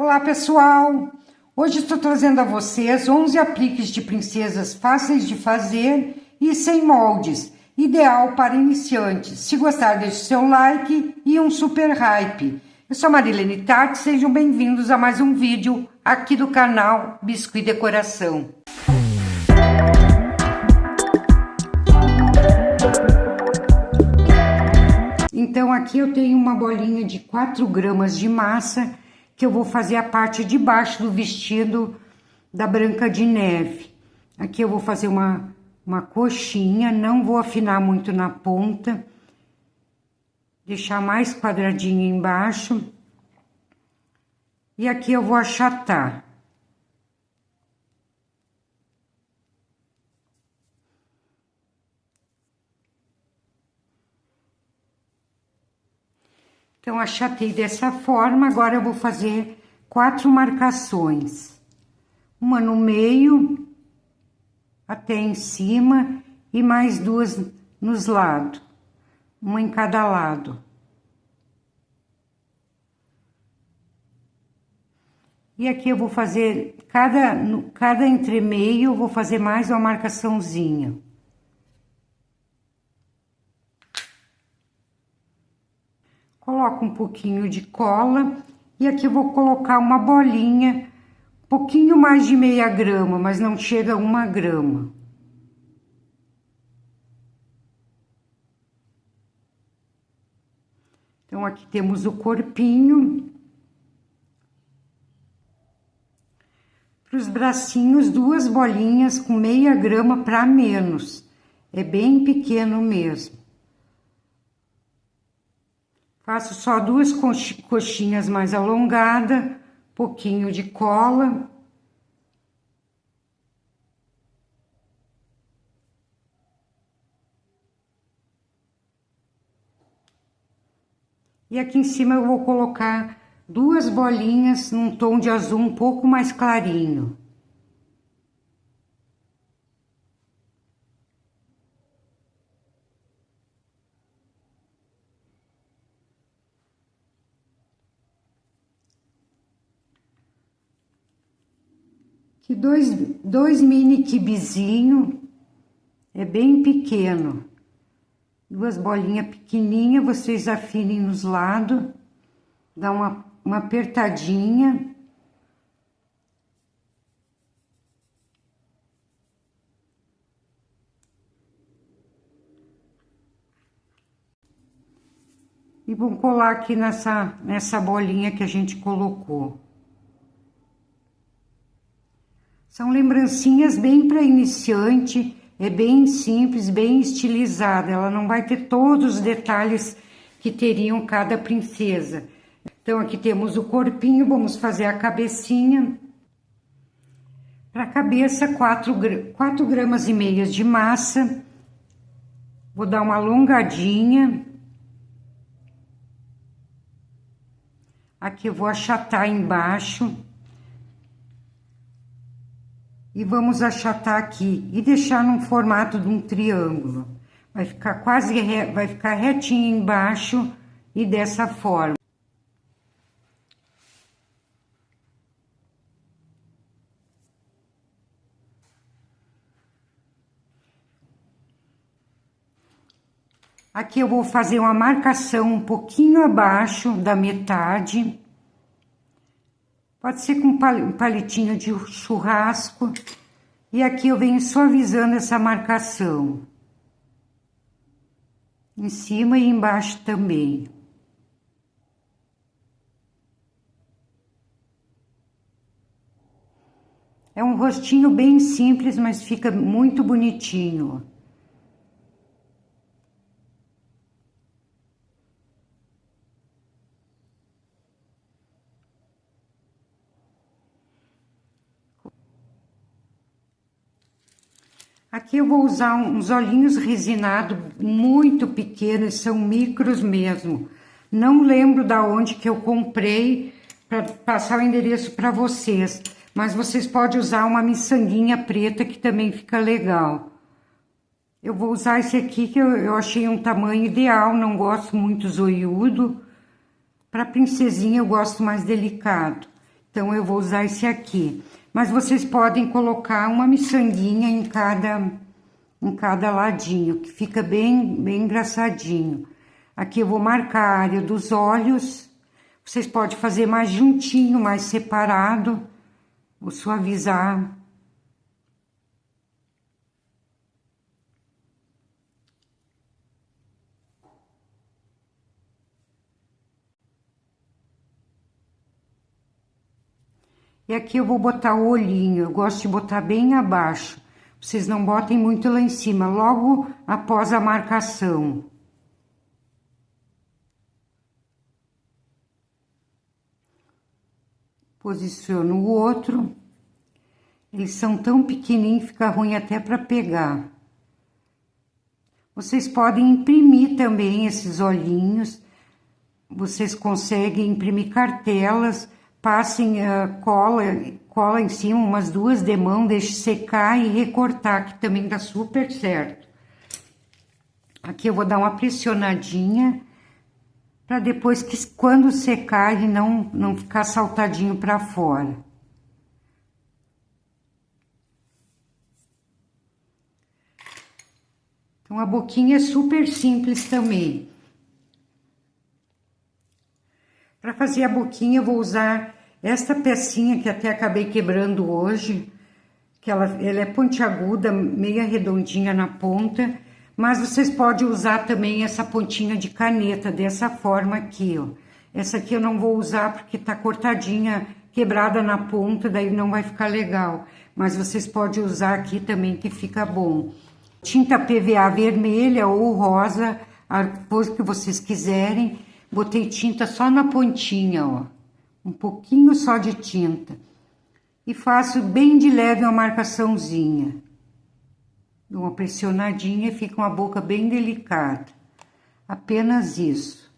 Olá pessoal, hoje estou trazendo a vocês 11 apliques de princesas fáceis de fazer e sem moldes, ideal para iniciantes. Se gostar, deixe seu like e um super hype. Eu sou a Marilene Tati, sejam bem-vindos a mais um vídeo aqui do canal Biscuit Decoração. Então aqui eu tenho uma bolinha de 4 gramas de massa, que eu vou fazer a parte de baixo do vestido da Branca de Neve. Aqui eu vou fazer uma coxinha, não vou afinar muito na ponta, deixar mais quadradinho embaixo. E aqui eu vou achatar. Então, achatei dessa forma, agora eu vou fazer 4 marcações. Uma no meio, até em cima, e mais 2 nos lados. Uma em cada lado. E aqui eu vou fazer, cada entremeio, eu vou fazer mais uma marcaçãozinha. Coloco um pouquinho de cola e aqui eu vou colocar uma bolinha, um pouquinho mais de meia grama, mas não chega a 1 grama. Então, aqui temos o corpinho. Para os bracinhos, 2 bolinhas com meia grama para menos. É bem pequeno mesmo. Faço só 2 coxinhas mais alongadas, pouquinho de cola. E aqui em cima eu vou colocar 2 bolinhas num tom de azul um pouco mais clarinho. E dois mini quibezinho, é bem pequeno. 2 bolinhas pequenininhas, vocês afinem nos lados, dá uma apertadinha. E vou colar aqui nessa bolinha que a gente colocou. São lembrancinhas bem para iniciante, é bem simples, bem estilizada. Ela não vai ter todos os detalhes que teriam cada princesa. Então, aqui temos o corpinho, vamos fazer a cabecinha. Para a cabeça, 4 gramas e meia de massa. Vou dar uma alongadinha. Aqui eu vou achatar embaixo. E vamos achatar aqui e deixar num formato de um triângulo. Vai ficar vai ficar retinho embaixo e dessa forma. Aqui eu vou fazer uma marcação um pouquinho abaixo da metade. Pode ser com um palitinho de churrasco. E aqui eu venho suavizando essa marcação. Em cima e embaixo também. É um rostinho bem simples, mas fica muito bonitinho. Aqui eu vou usar uns olhinhos resinados muito pequenos, são micros mesmo. Não lembro da onde que eu comprei para passar o endereço para vocês, mas vocês podem usar uma miçanguinha preta que também fica legal. Eu vou usar esse aqui que eu achei um tamanho ideal, não gosto muito zoiudo. Para princesinha eu gosto mais delicado. Então, eu vou usar esse aqui. Mas vocês podem colocar uma miçanguinha em cada ladinho, que fica bem engraçadinho. Aqui eu vou marcar a área dos olhos. Vocês podem fazer mais juntinho, mais separado. Vou suavizar. E aqui eu vou botar o olhinho, eu gosto de botar bem abaixo. Vocês não botem muito lá em cima, logo após a marcação. Posiciono o outro. Eles são tão pequenininhos, fica ruim até para pegar. Vocês podem imprimir também esses olhinhos. Vocês conseguem imprimir cartelas. Passem cola em cima, umas 2 de mão, deixe secar e recortar, que também dá super certo. Aqui eu vou dar uma pressionadinha, para depois que quando secar ele não ficar saltadinho para fora. Então a boquinha é super simples também. Para fazer a boquinha, eu vou usar esta pecinha que até acabei quebrando hoje, que ela é pontiaguda, meia redondinha na ponta, mas vocês podem usar também essa pontinha de caneta, dessa forma aqui, ó. Essa aqui eu não vou usar porque tá cortadinha, quebrada na ponta, daí não vai ficar legal. Mas vocês podem usar aqui também, que fica bom. Tinta PVA vermelha ou rosa, a cor que vocês quiserem. Botei tinta só na pontinha, ó. Um pouquinho só de tinta. E faço bem de leve uma marcaçãozinha. Dou uma pressionadinha e fica uma boca bem delicada. Apenas isso.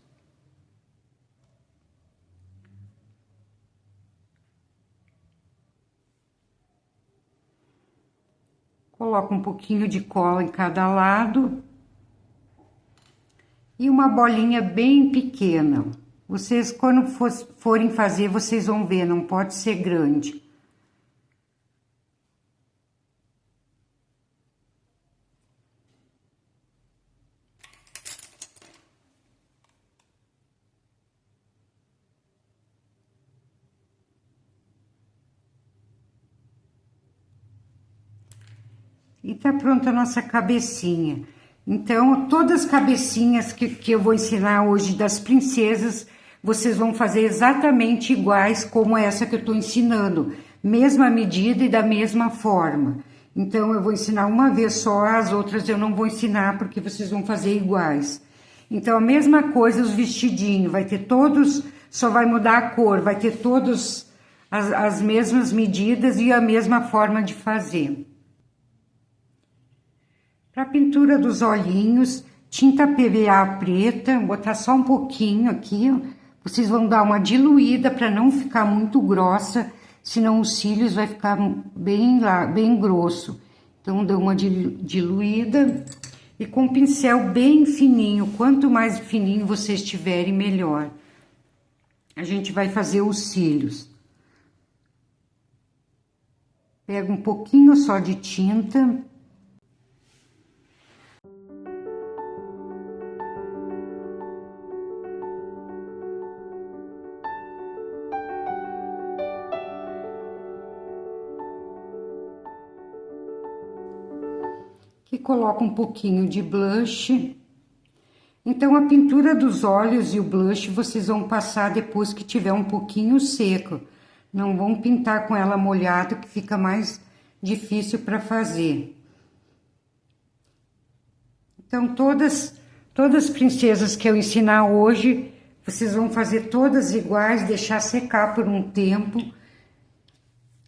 Coloco um pouquinho de cola em cada lado. E uma bolinha bem pequena. Vocês, quando forem fazer, vocês vão ver, não pode ser grande. E tá pronta a nossa cabecinha. Então, todas as cabecinhas que eu vou ensinar hoje das princesas, vocês vão fazer exatamente iguais como essa que eu tô ensinando. Mesma medida e da mesma forma. Então, eu vou ensinar uma vez só, as outras eu não vou ensinar porque vocês vão fazer iguais. Então, a mesma coisa os vestidinhos, vai ter todos, só vai mudar a cor, vai ter todos as mesmas medidas e a mesma forma de fazer. Para a pintura dos olhinhos, tinta PVA preta, vou botar só um pouquinho aqui, ó. Vocês vão dar uma diluída para não ficar muito grossa, senão os cílios vai ficar bem grosso. Então, dou uma diluída e com um pincel bem fininho, quanto mais fininho vocês tiverem, melhor. A gente vai fazer os cílios. Pego um pouquinho só de tinta. E coloco um pouquinho de blush. Então, a pintura dos olhos e o blush vocês vão passar depois que tiver um pouquinho seco. Não vão pintar com ela molhada, que fica mais difícil para fazer. Então, todas as princesas que eu ensinar hoje, vocês vão fazer todas iguais, deixar secar por um tempo.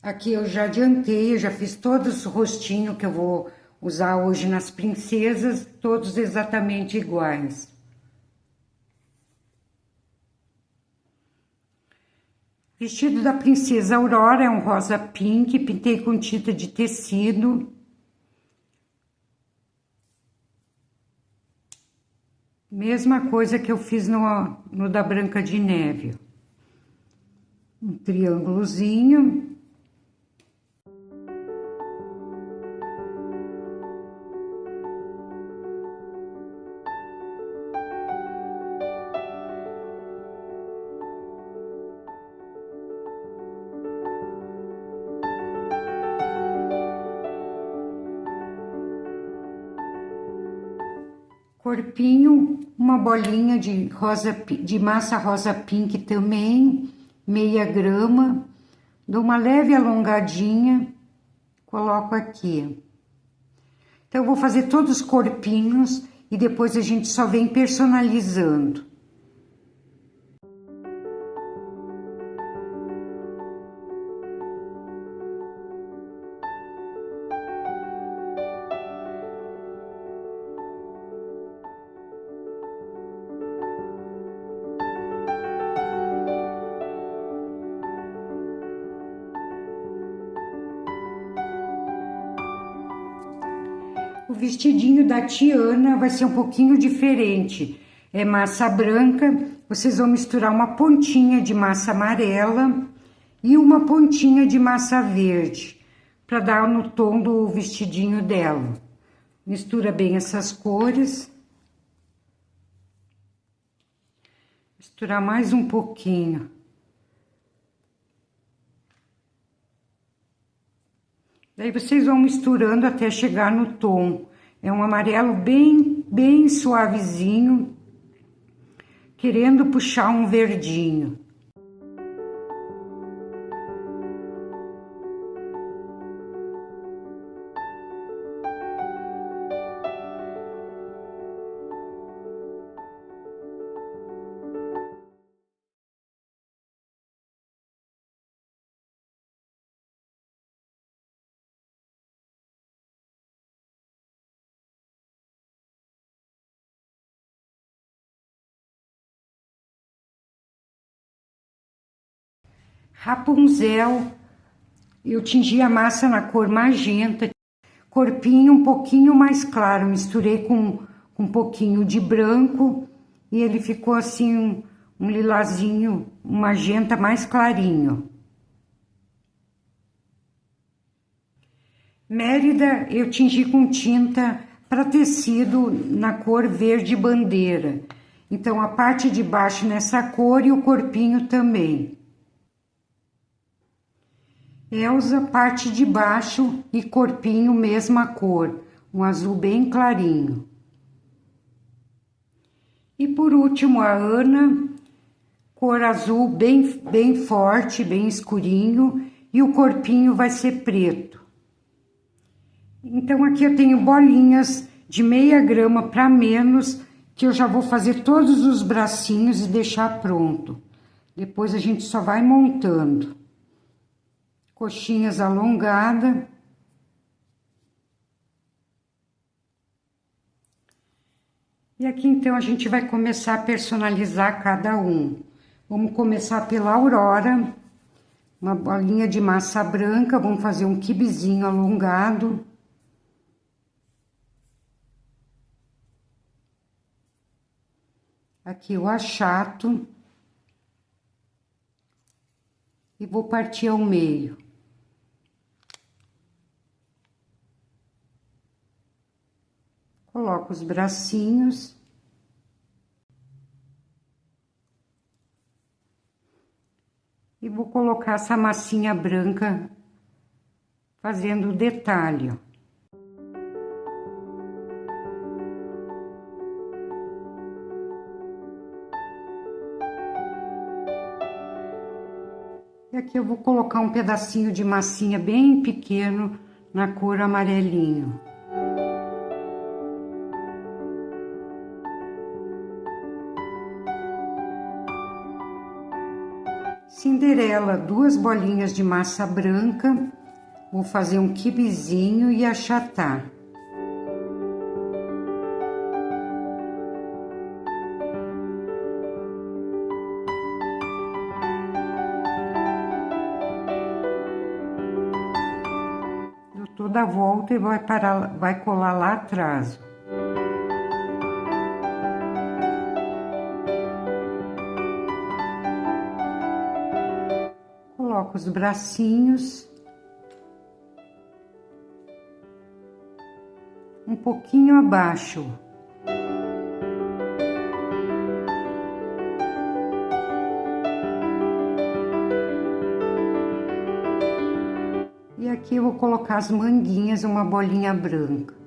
Aqui eu já adiantei, eu já fiz todos os rostinhos que eu vou usar hoje nas princesas, todos exatamente iguais. Vestido da princesa Aurora é um rosa pink, pintei com tinta de tecido. Mesma coisa que eu fiz no da Branca de Neve. um triângulozinho. Corpinho, uma bolinha de massa rosa pink também, meia grama. Dou uma leve alongadinha, coloco aqui. Então, eu vou fazer todos os corpinhos e depois a gente só vem personalizando. O vestidinho da Tiana vai ser um pouquinho diferente. É massa branca, vocês vão misturar uma pontinha de massa amarela e uma pontinha de massa verde, para dar no tom do vestidinho dela. Mistura bem essas cores. Misturar mais um pouquinho. Daí vocês vão misturando até chegar no tom. É um amarelo bem suavezinho, querendo puxar um verdinho. Rapunzel, eu tingi a massa na cor magenta, corpinho um pouquinho mais claro, misturei com um pouquinho de branco e ele ficou assim um lilazinho, um magenta mais clarinho. Mérida, eu tingi com tinta para tecido na cor verde bandeira. Então, a parte de baixo nessa cor e o corpinho também. Elsa, parte de baixo e corpinho mesma cor, um azul bem clarinho. E por último a Ana, cor azul bem forte, bem escurinho, e o corpinho vai ser preto. Então aqui eu tenho bolinhas de meia grama para menos, que eu já vou fazer todos os bracinhos e deixar pronto. Depois a gente só vai montando. Coxinhas alongadas. E aqui então a gente vai começar a personalizar cada um. Vamos começar pela Aurora. Uma bolinha de massa branca, vamos fazer um quibezinho alongado. Aqui o achato. E vou partir ao meio. Coloco os bracinhos. E vou colocar essa massinha branca fazendo o detalhe, ó. E aqui eu vou colocar um pedacinho de massinha bem pequeno na cor amarelinho. Cinderela, 2 bolinhas de massa branca, vou fazer um quibezinho e achatar. Dou toda a volta e vai colar lá atrás. os bracinhos, um pouquinho abaixo. E aqui eu vou colocar as manguinhas, uma bolinha branca.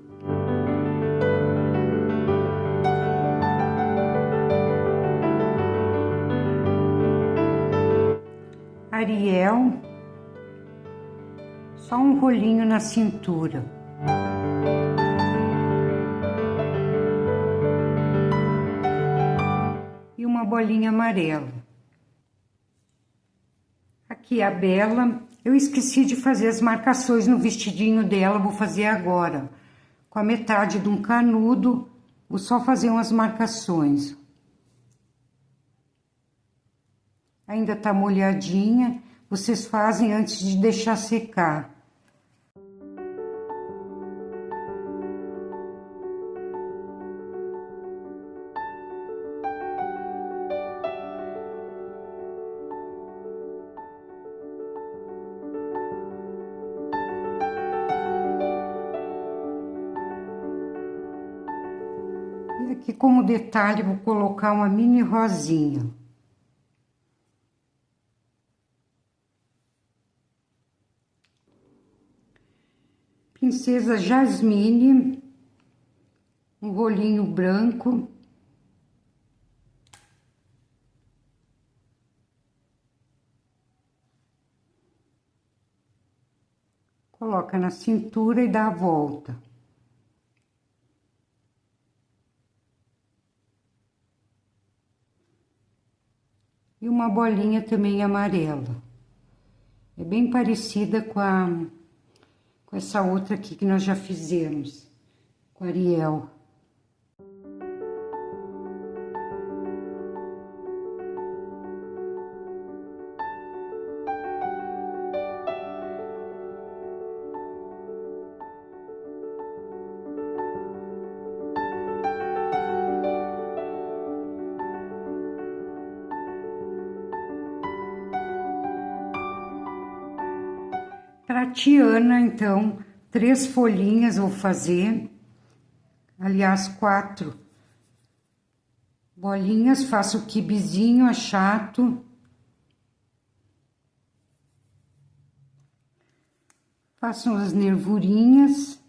Ariel, só um rolinho na cintura. E uma bolinha amarela. Aqui a Bela, eu esqueci de fazer as marcações no vestidinho dela, vou fazer agora. Com a metade de um canudo, vou só fazer umas marcações. Ainda tá molhadinha, vocês fazem antes de deixar secar. E aqui como detalhe vou colocar uma mini rosinha. Princesa Jasmine, um rolinho branco. Coloca na cintura e dá a volta. E uma bolinha também amarela. É bem parecida com essa outra aqui que nós já fizemos, com a Ariel. Para Tiana, então, 3 folhinhas vou fazer, aliás, 4 bolinhas, faço o quibizinho, achato, faço as nervurinhas.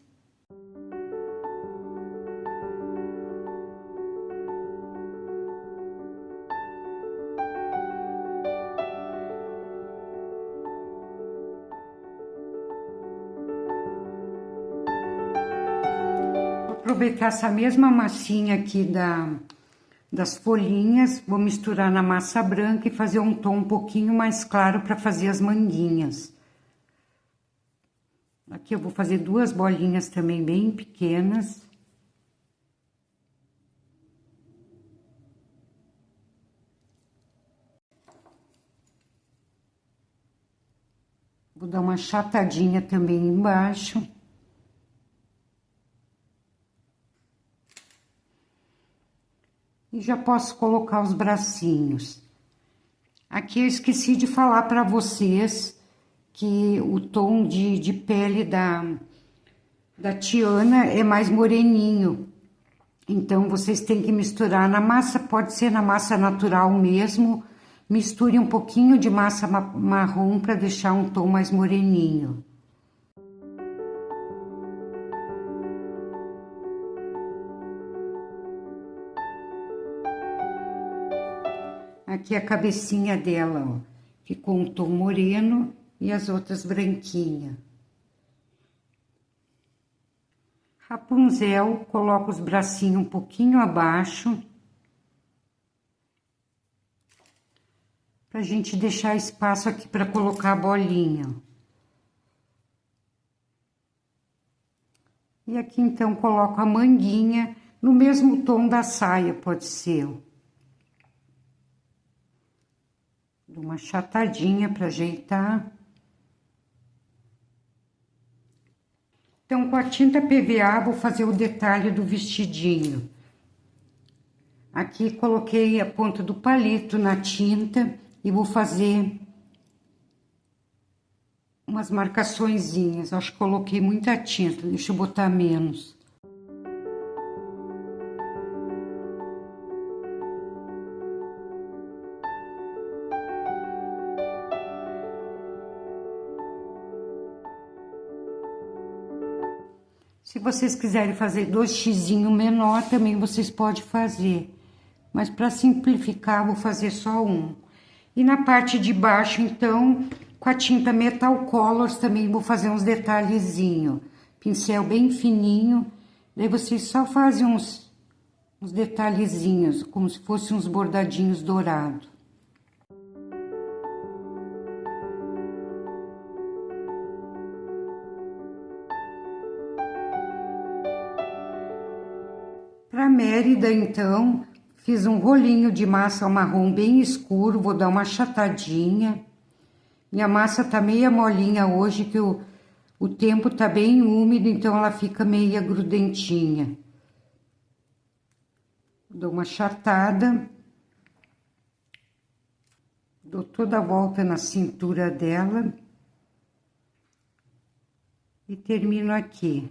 Aproveitar essa mesma massinha aqui das folhinhas, vou misturar na massa branca e fazer um tom um pouquinho mais claro para fazer as manguinhas. Aqui eu vou fazer 2 bolinhas também bem pequenas. Vou dar uma achatadinha também embaixo. E já posso colocar os bracinhos. Aqui eu esqueci de falar para vocês que o tom de pele da Tiana é mais moreninho. Então, vocês têm que misturar na massa, pode ser na massa natural mesmo. Misture um pouquinho de massa marrom para deixar um tom mais moreninho. Aqui a cabecinha dela, ó, ficou um tom moreno e as outras branquinha. Rapunzel, coloco os bracinhos um pouquinho abaixo, pra gente deixar espaço aqui para colocar a bolinha. E aqui então coloco a manguinha no mesmo tom da saia, pode ser. Dou uma achatadinha para ajeitar. Então, com a tinta PVA, vou fazer o detalhe do vestidinho. Aqui, coloquei a ponta do palito na tinta e vou fazer umas marcaçõezinhas. Acho que coloquei muita tinta, deixa eu botar menos. Se vocês quiserem fazer 2 xizinhos menor, também vocês podem fazer. Mas para simplificar, vou fazer só um. E na parte de baixo, então, com a tinta Metal Colors, também vou fazer uns detalhezinhos. Pincel bem fininho. Daí vocês só fazem uns detalhezinhos, como se fossem uns bordadinhos dourados. Para Mérida, então, fiz um rolinho de massa marrom bem escuro, vou dar uma achatadinha. Minha massa tá meia molinha hoje, que o tempo tá bem úmido, então ela fica meia grudentinha. Dou uma achatada. Dou toda a volta na cintura dela. E termino aqui.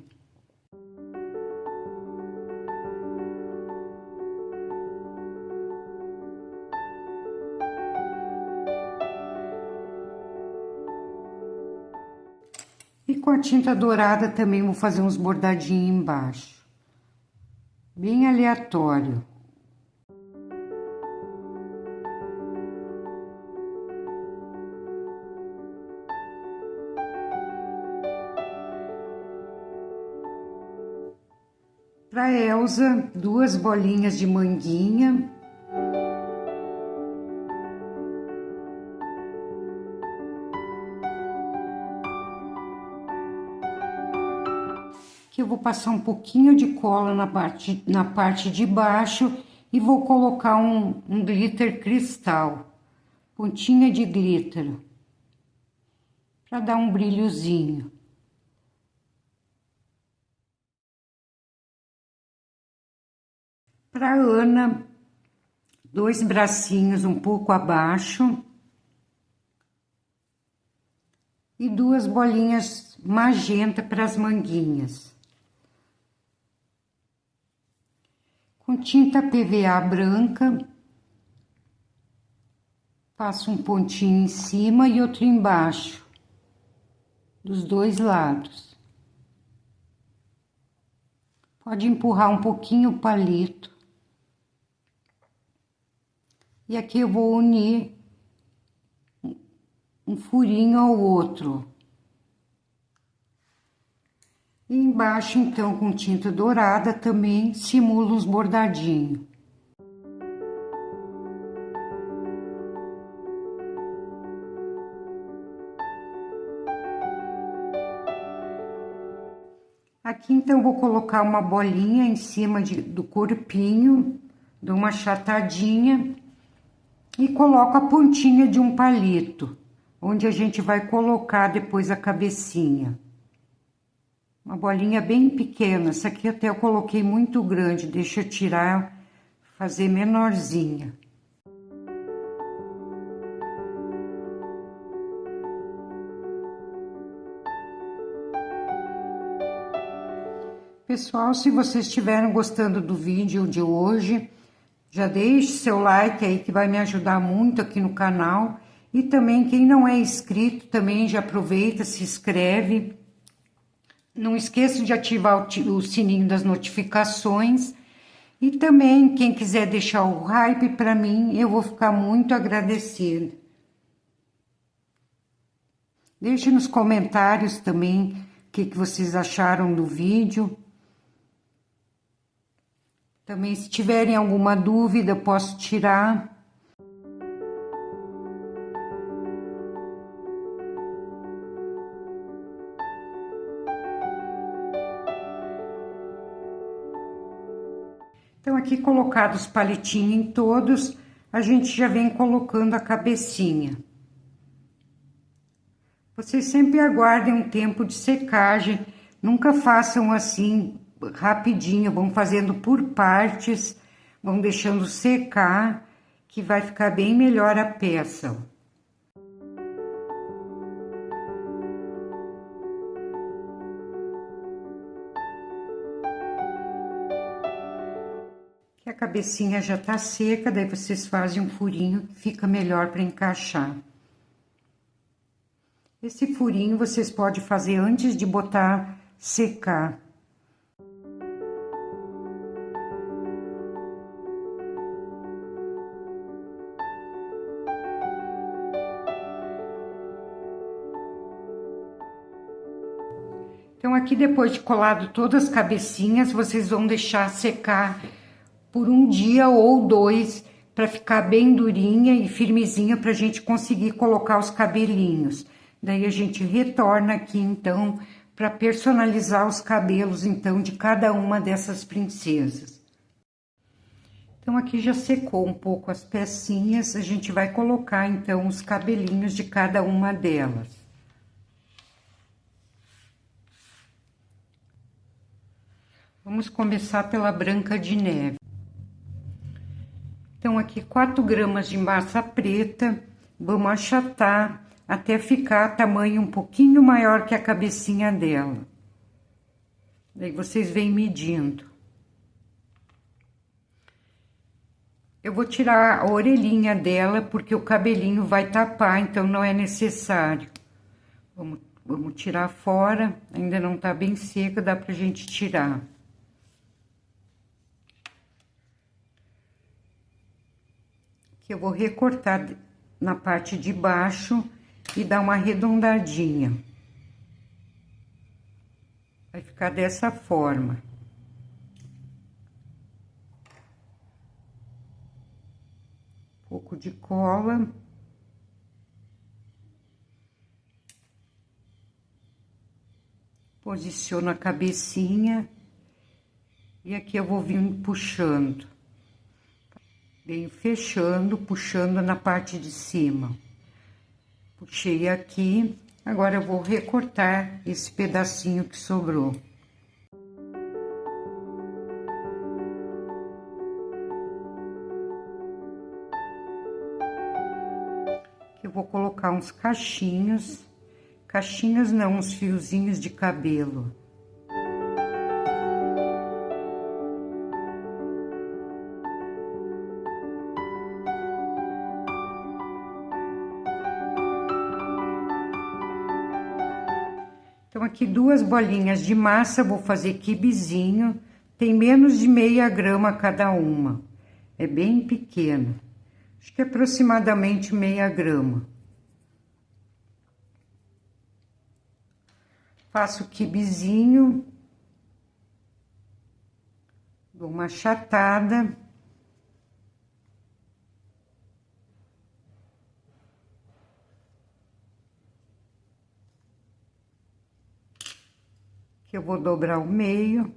E com a tinta dourada também vou fazer uns bordadinhos embaixo. Bem aleatório. Para Elsa, 2 bolinhas de manguinha. Que eu vou passar um pouquinho de cola na parte de baixo e vou colocar um glitter cristal, pontinha de glitter, para dar um brilhozinho. Para Ana, 2 bracinhos um pouco abaixo e 2 bolinhas magenta para as manguinhas. Com tinta PVA branca, passo um pontinho em cima e outro embaixo, dos 2 lados. Pode empurrar um pouquinho o palito. E aqui eu vou unir um furinho ao outro. E embaixo, então, com tinta dourada, também simulo uns bordadinhos. Aqui, então, vou colocar uma bolinha em cima do corpinho, dou uma achatadinha e coloco a pontinha de um palito, onde a gente vai colocar depois a cabecinha. Uma bolinha bem pequena, essa aqui até eu coloquei muito grande, deixa eu tirar, fazer menorzinha. Pessoal, se vocês estiverem gostando do vídeo de hoje, já deixe seu like aí que vai me ajudar muito aqui no canal. E também quem não é inscrito, também já aproveita, se inscreve. Não esqueça de ativar o sininho das notificações. E também, quem quiser deixar o hype para mim, eu vou ficar muito agradecida. Deixe nos comentários também o que vocês acharam do vídeo. Também, se tiverem alguma dúvida, eu posso tirar. Então, aqui colocados os palitinhos em todos, a gente já vem colocando a cabecinha. Vocês sempre aguardem um tempo de secagem, nunca façam assim rapidinho, vão fazendo por partes, vão deixando secar, que vai ficar bem melhor a peça. Que a cabecinha já tá seca, daí vocês fazem um furinho que fica melhor para encaixar. Esse furinho vocês podem fazer antes de botar secar. Então, aqui depois de colado todas as cabecinhas, vocês vão deixar secar por um dia ou dois, para ficar bem durinha e firmezinha, para a gente conseguir colocar os cabelinhos. Daí a gente retorna aqui, então, para personalizar os cabelos, então, de cada uma dessas princesas. Então, aqui já secou um pouco as pecinhas, a gente vai colocar, então, os cabelinhos de cada uma delas. Vamos começar pela Branca de Neve. Então, aqui 4 gramas de massa preta, vamos achatar até ficar tamanho um pouquinho maior que a cabecinha dela. Daí vocês vêm medindo. Eu vou tirar a orelhinha dela, porque o cabelinho vai tapar, então não é necessário. Vamos tirar fora, ainda não tá bem seca, dá pra gente tirar. Que eu vou recortar na parte de baixo e dar uma arredondadinha. Vai ficar dessa forma. Um pouco de cola. Posiciono a cabecinha. E aqui eu vou vir puxando. Venho fechando, puxando na parte de cima. Puxei aqui, agora eu vou recortar esse pedacinho que sobrou. Aqui eu vou colocar uns cachinhos não, uns fiozinhos de cabelo. Então, aqui 2 bolinhas de massa, vou fazer quibezinho, tem menos de meia grama cada uma. É bem pequeno, acho que aproximadamente meia grama. Faço quibezinho, dou uma achatada. Eu vou dobrar o meio.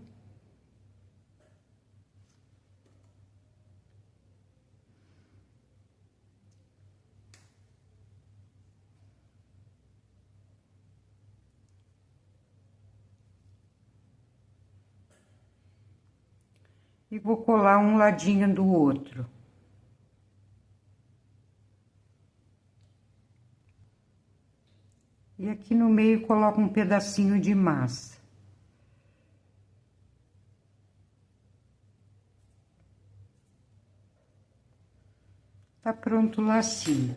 E vou colar um ladinho do outro. E aqui no meio coloco um pedacinho de massa. Tá pronto o lacinho.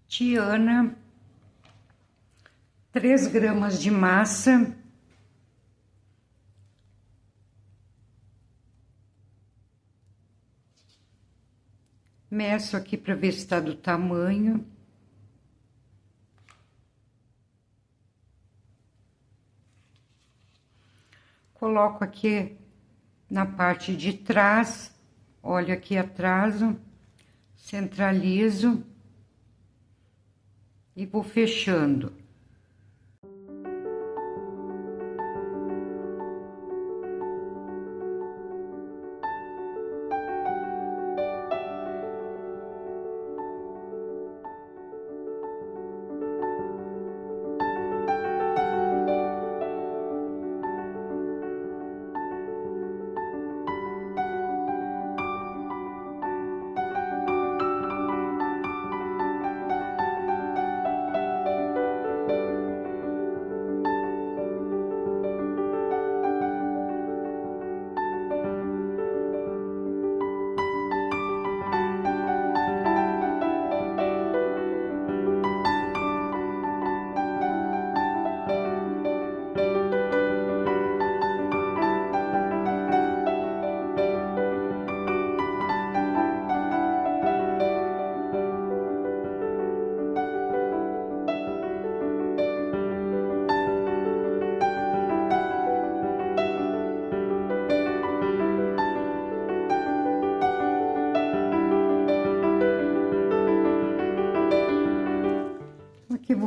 Tiana, 3 gramas de massa. Meço aqui para ver se está do tamanho. Coloco aqui na parte de trás, olho aqui atrás, centralizo e vou fechando.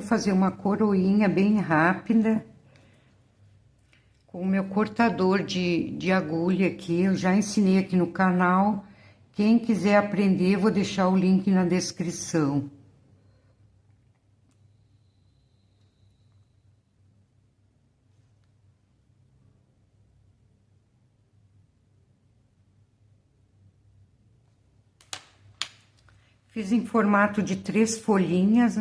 vou fazer uma coroinha bem rápida com o meu cortador de agulha aqui. Eu já ensinei aqui no canal. Quem quiser aprender, eu vou deixar o link na descrição. Fiz em formato de 3 folhinhas.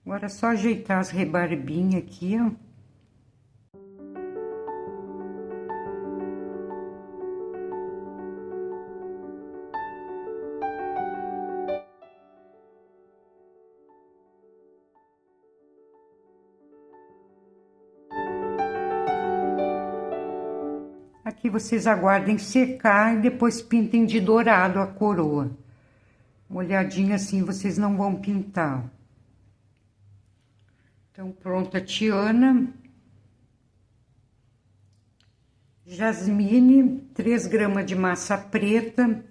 Agora é só ajeitar as rebarbinhas aqui, ó. Aqui vocês aguardem secar e depois pintem de dourado a coroa. Molhadinha assim vocês não vão pintar. Então, pronta a tiana. Jasmine, 3 gramas de massa preta.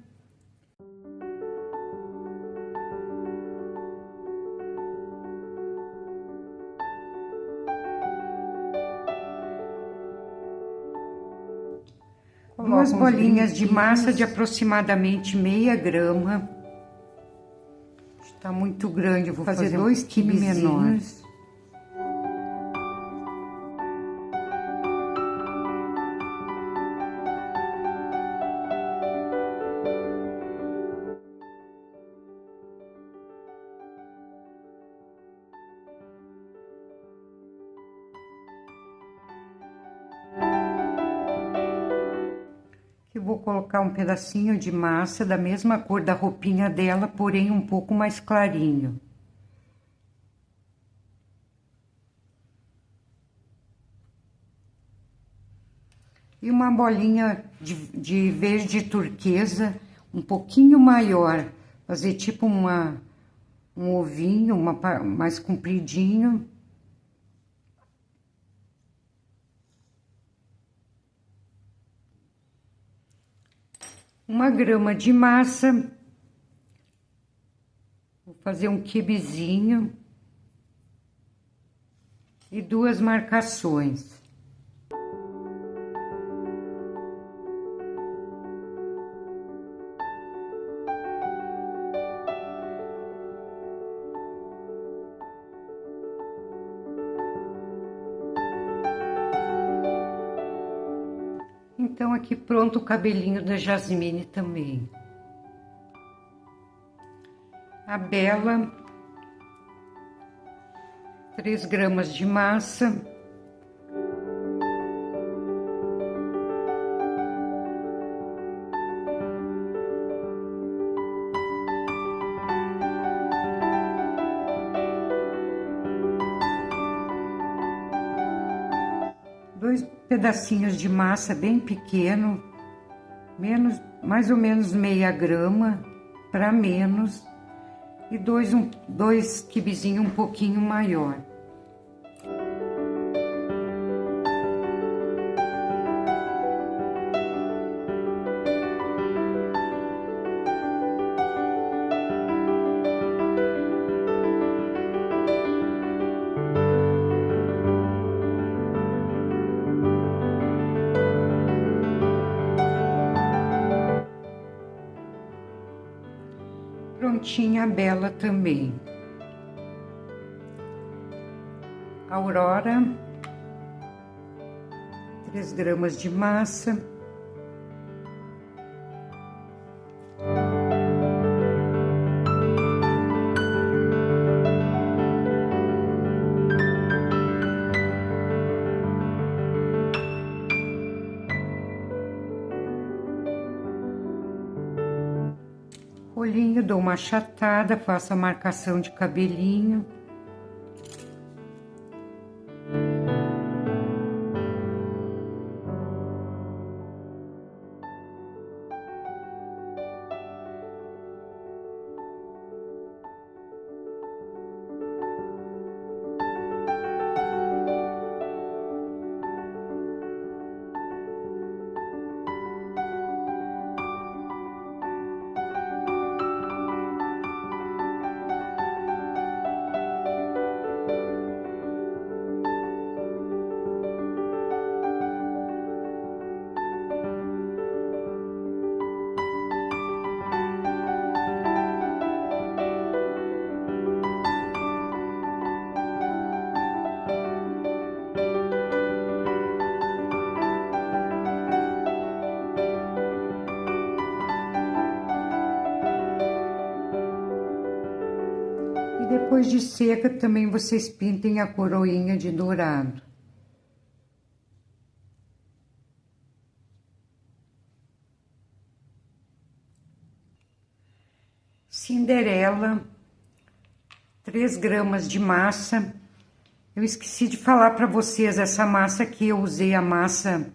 Duas bolinhas de massa de aproximadamente meia grama. Está muito grande, eu vou fazer 2 quibes menores. Eu vou colocar um pedacinho de massa da mesma cor da roupinha dela, porém um pouco mais clarinho. E uma bolinha de verde turquesa, um pouquinho maior. Fazer tipo um ovinho, mais compridinho. Uma grama de massa. Vou fazer um quibezinho. E 2 marcações. Então, aqui pronto o cabelinho da Jasmine também. A Bela, 3 gramas de massa. Dois pedacinhos de massa bem pequeno, mais ou menos meia grama, para menos, e dois quibezinhos um pouquinho maior. Prontinha a Bela também. Aurora, 3 gramas de massa. Olhinho, dou uma achatada, faço a marcação de cabelinho. Depois de seca, também vocês pintem a coroinha de dourado. Cinderela, 3 gramas de massa. Eu esqueci de falar para vocês, essa massa aqui eu usei a massa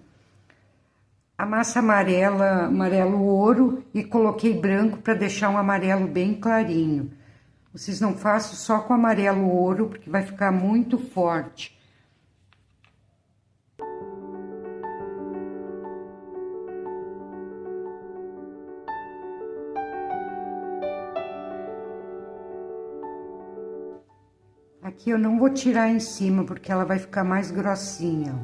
amarela, amarelo ouro, e coloquei branco para deixar um amarelo bem clarinho. Vocês não façam só com amarelo ouro, porque vai ficar muito forte. Aqui eu não vou tirar em cima, porque ela vai ficar mais grossinha, ó.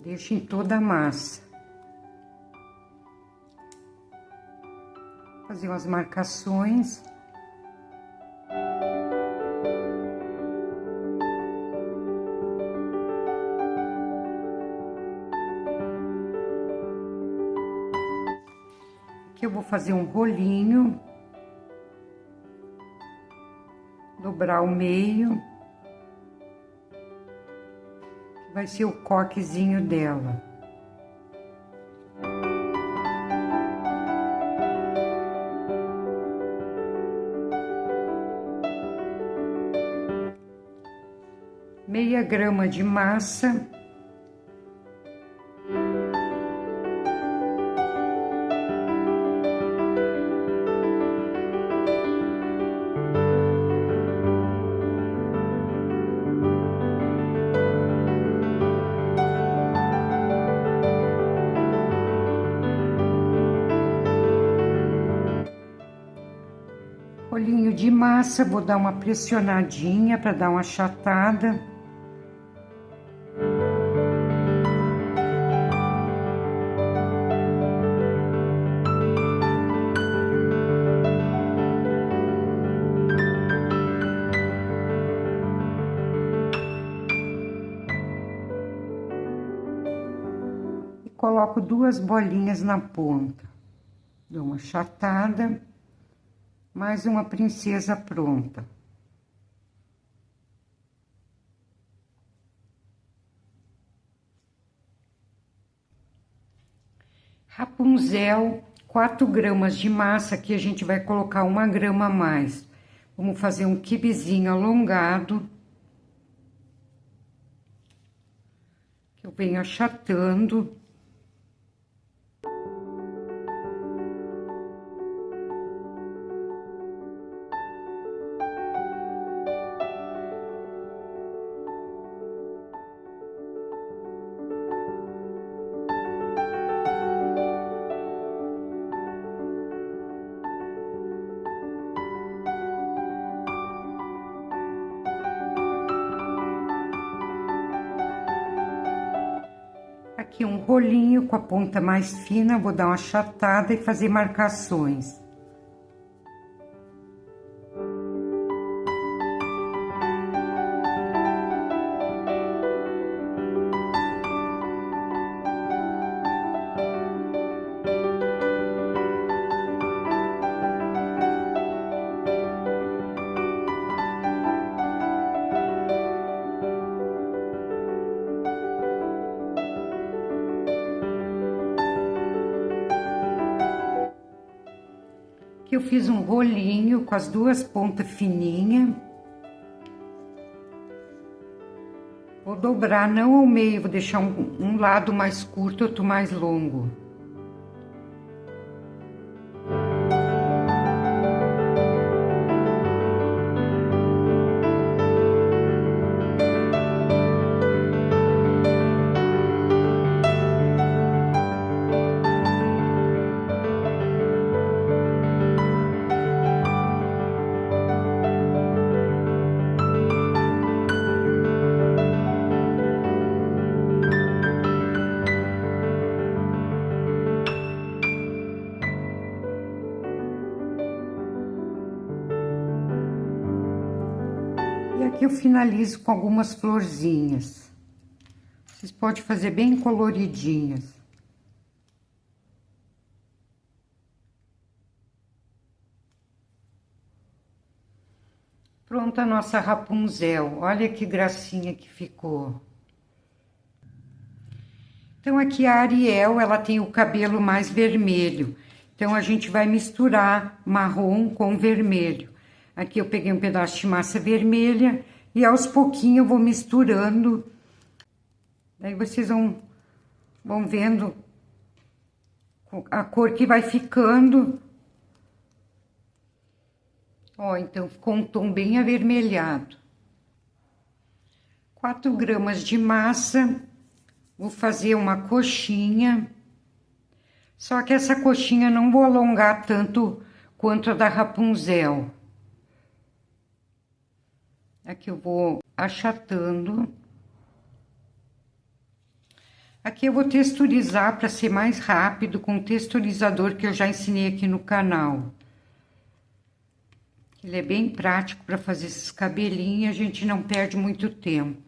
Deixo em toda a massa. Fazer umas marcações. Aqui eu vou fazer um rolinho. Dobrar o meio. Vai ser o coquezinho dela. Meia grama de massa. Rolinho de massa, vou dar uma pressionadinha para dar uma achatada. E coloco 2 bolinhas na ponta. Dou uma achatada. Mais uma princesa pronta. Rapunzel, 4 gramas de massa, aqui a gente vai colocar 1 grama a mais. Vamos fazer um quibezinho alongado. Que eu venho achatando. Aqui um rolinho com a ponta mais fina, vou dar uma achatada e fazer marcações. Aqui eu fiz um rolinho com as 2 pontas fininhas. Vou dobrar não ao meio, vou deixar um lado mais curto, outro mais longo. E aqui eu finalizo com algumas florzinhas. Vocês podem fazer bem coloridinhas. Pronta a nossa Rapunzel. Olha que gracinha que ficou. Então, aqui a Ariel, ela tem o cabelo mais vermelho. Então, a gente vai misturar marrom com vermelho. Aqui eu peguei um pedaço de massa vermelha e aos pouquinhos eu vou misturando. Daí vocês vão vendo a cor que vai ficando. Ó, então ficou um tom bem avermelhado. 4 gramas de massa. Vou fazer uma coxinha. Só que essa coxinha não vou alongar tanto quanto a da Rapunzel. Aqui eu vou achatando. Aqui eu vou texturizar para ser mais rápido com o texturizador que eu já ensinei aqui no canal. Ele é bem prático para fazer esses cabelinhos e a gente não perde muito tempo.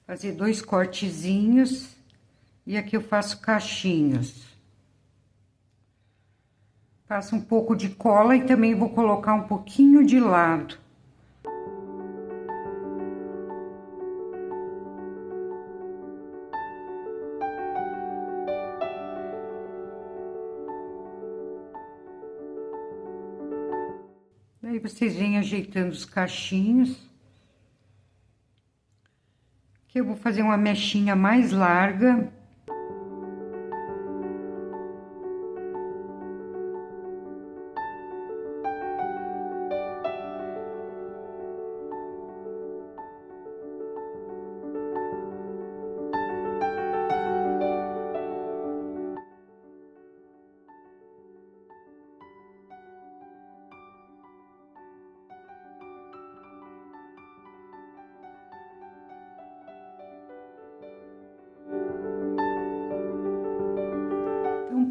Fazer 2 cortezinhos e aqui eu faço cachinhos. Passo um pouco de cola e também vou colocar um pouquinho de lado. Daí vocês vêm ajeitando os cachinhos. Aqui eu vou fazer uma mechinha mais larga.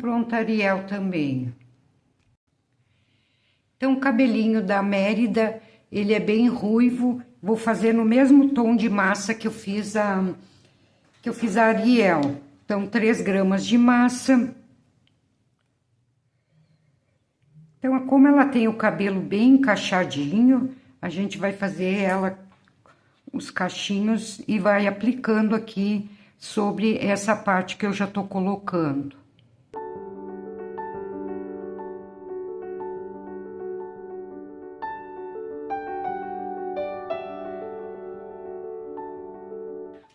Pronto, Ariel também. Então, o cabelinho da Mérida, ele é bem ruivo. Vou fazer no mesmo tom de massa que eu fiz a Ariel. Então, 3 gramas de massa. Então, como ela tem o cabelo bem encaixadinho, a gente vai fazer ela, os cachinhos, e vai aplicando aqui sobre essa parte que eu já tô colocando.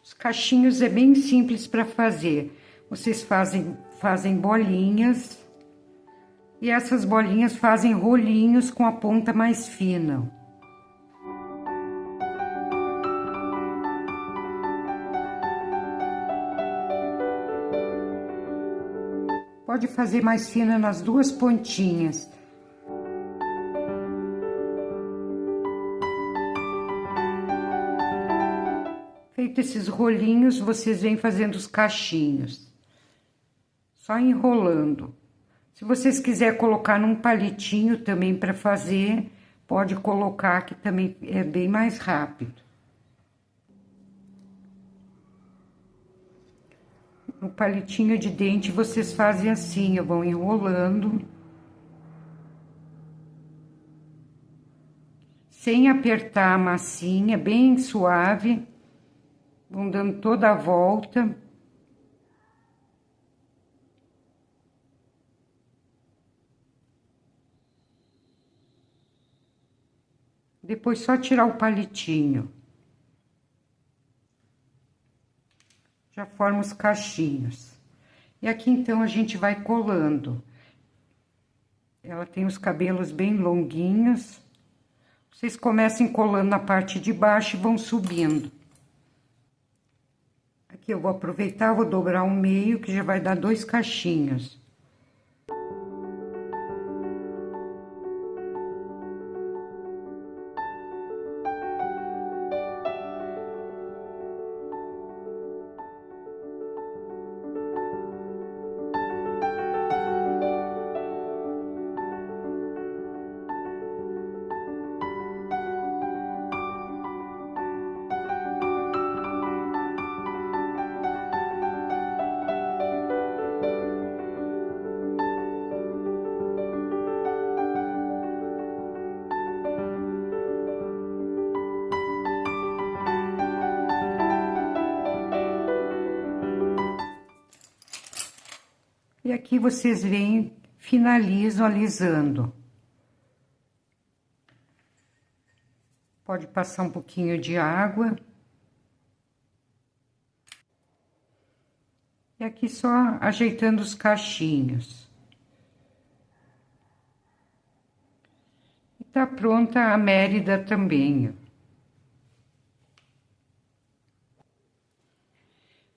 Os cachinhos é bem simples para fazer. Vocês fazem bolinhas e essas bolinhas fazem rolinhos com a ponta mais fina. Pode fazer mais fina nas 2 pontinhas. Feito esses rolinhos, vocês vêm fazendo os cachinhos. Só enrolando. Se vocês quiserem colocar num palitinho também para fazer, pode colocar, que também é bem mais rápido. No palitinho de dente, vocês fazem assim, vão enrolando. Sem apertar a massinha, bem suave. Vão dando toda a volta. Depois só tirar o palitinho. Já forma os cachinhos. E aqui então a gente vai colando. Ela tem os cabelos bem longuinhos. Vocês começam colando na parte de baixo e vão subindo. Aqui eu vou aproveitar, vou dobrar o meio, que já vai dar 2 cachinhos. E aqui vocês veem, finalizam alisando. Pode passar um pouquinho de água. E aqui só ajeitando os cachinhos. E tá pronta a Mérida também.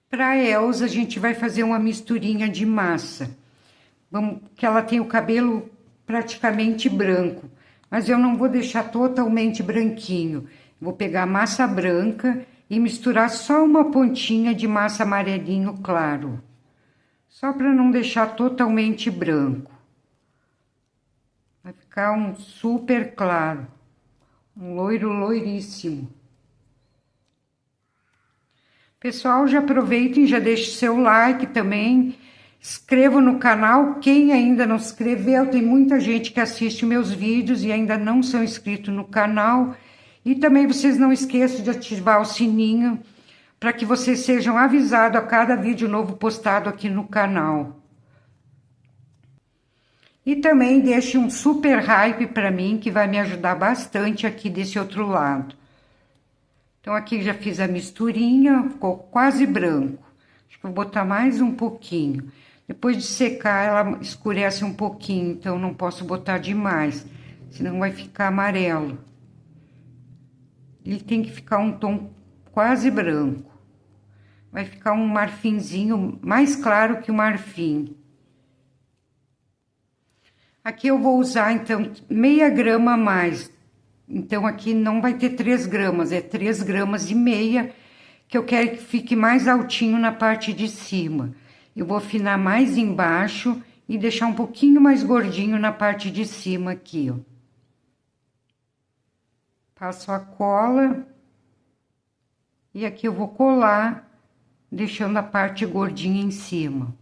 Para a Elza, a gente vai fazer uma misturinha de massa. Que ela tem o cabelo praticamente branco, mas eu não vou deixar totalmente branquinho. Vou pegar a massa branca e misturar só uma pontinha de massa amarelinho claro. Só para não deixar totalmente branco. Vai ficar um super claro. Um loiro loiríssimo. Pessoal, já aproveitem e já deixe seu like também. Inscreva no canal. Quem ainda não se inscreveu, tem muita gente que assiste meus vídeos e ainda não são inscritos no canal. E também vocês não esqueçam de ativar o sininho para que vocês sejam avisados a cada vídeo novo postado aqui no canal. E também deixe um super hype para mim, que vai me ajudar bastante aqui desse outro lado. Então, aqui já fiz a misturinha, ficou quase branco. Acho que vou botar mais um pouquinho. Depois de secar, ela escurece um pouquinho, então não posso botar demais, senão vai ficar amarelo. Ele tem que ficar um tom quase branco. Vai ficar um marfinzinho mais claro que o marfim. Aqui eu vou usar, então, meia grama a mais. Então, aqui não vai ter 3 gramas, é 3 gramas e meia, que eu quero que fique mais altinho na parte de cima. Eu vou afinar mais embaixo e deixar um pouquinho mais gordinho na parte de cima aqui, ó. Passo a cola. E aqui eu vou colar, deixando a parte gordinha em cima.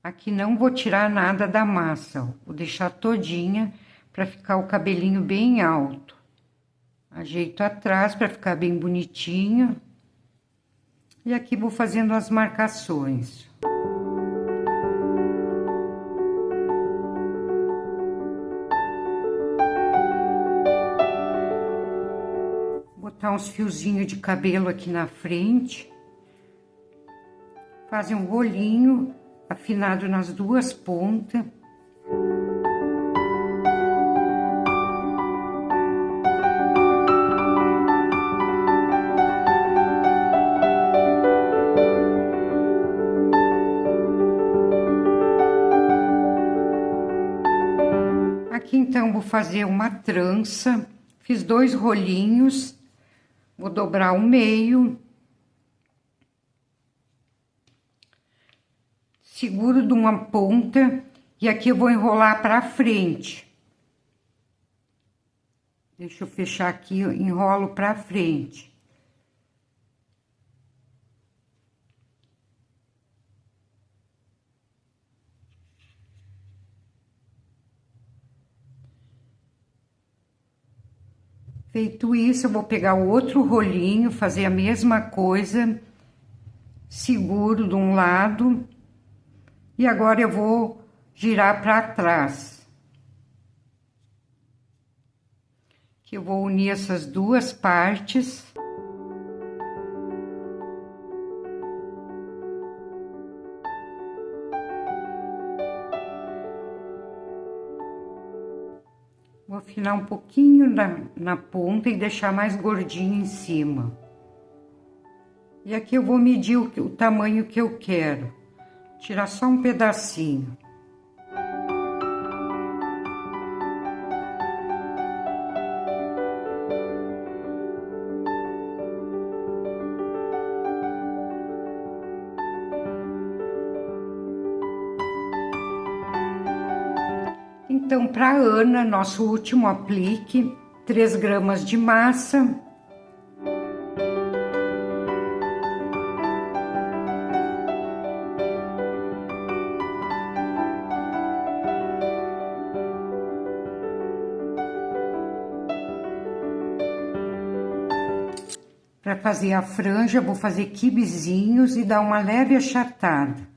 Aqui não vou tirar nada da massa, ó. Vou deixar todinha para ficar o cabelinho bem alto. Ajeito atrás para ficar bem bonitinho. E aqui vou fazendo as marcações. Botar uns fiozinhos de cabelo aqui na frente. Fazer um rolinho afinado nas duas pontas. Aqui, então, vou fazer uma trança. Fiz 2 rolinhos. Vou dobrar o meio. Seguro de uma ponta. E aqui eu vou enrolar pra frente. Deixa eu fechar aqui, eu enrolo pra frente. Feito isso, eu vou pegar o outro rolinho, fazer a mesma coisa, seguro de um lado, e agora eu vou girar para trás. Que eu vou unir essas duas partes. Vou afinar um pouquinho na ponta e deixar mais gordinho em cima. E aqui eu vou medir o tamanho que eu quero. Tirar só um pedacinho. Então, para Ana, nosso último aplique, 3 gramas de massa. Para fazer a franja, vou fazer quibezinhos e dar uma leve achatada.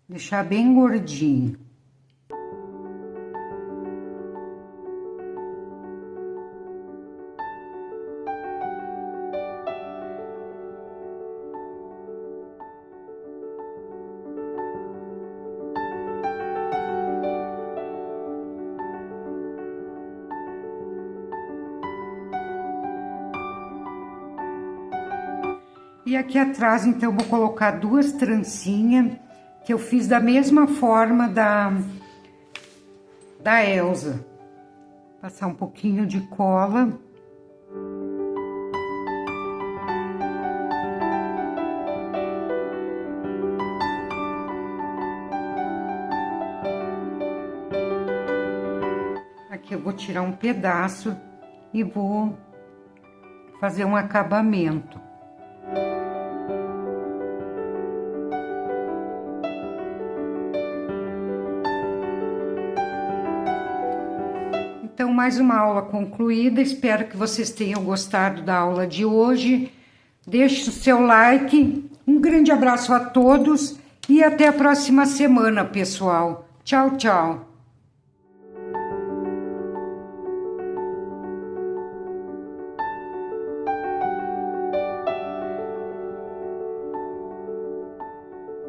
Deixar bem gordinho. E aqui atrás, então, eu vou colocar 2 trancinhas, que eu fiz da mesma forma da Elsa. Passar um pouquinho de cola. Aqui eu vou tirar um pedaço e vou fazer um acabamento. Então, mais uma aula concluída. Espero que vocês tenham gostado da aula de hoje. Deixe o seu like. Um grande abraço a todos e até a próxima semana, pessoal. Tchau, tchau.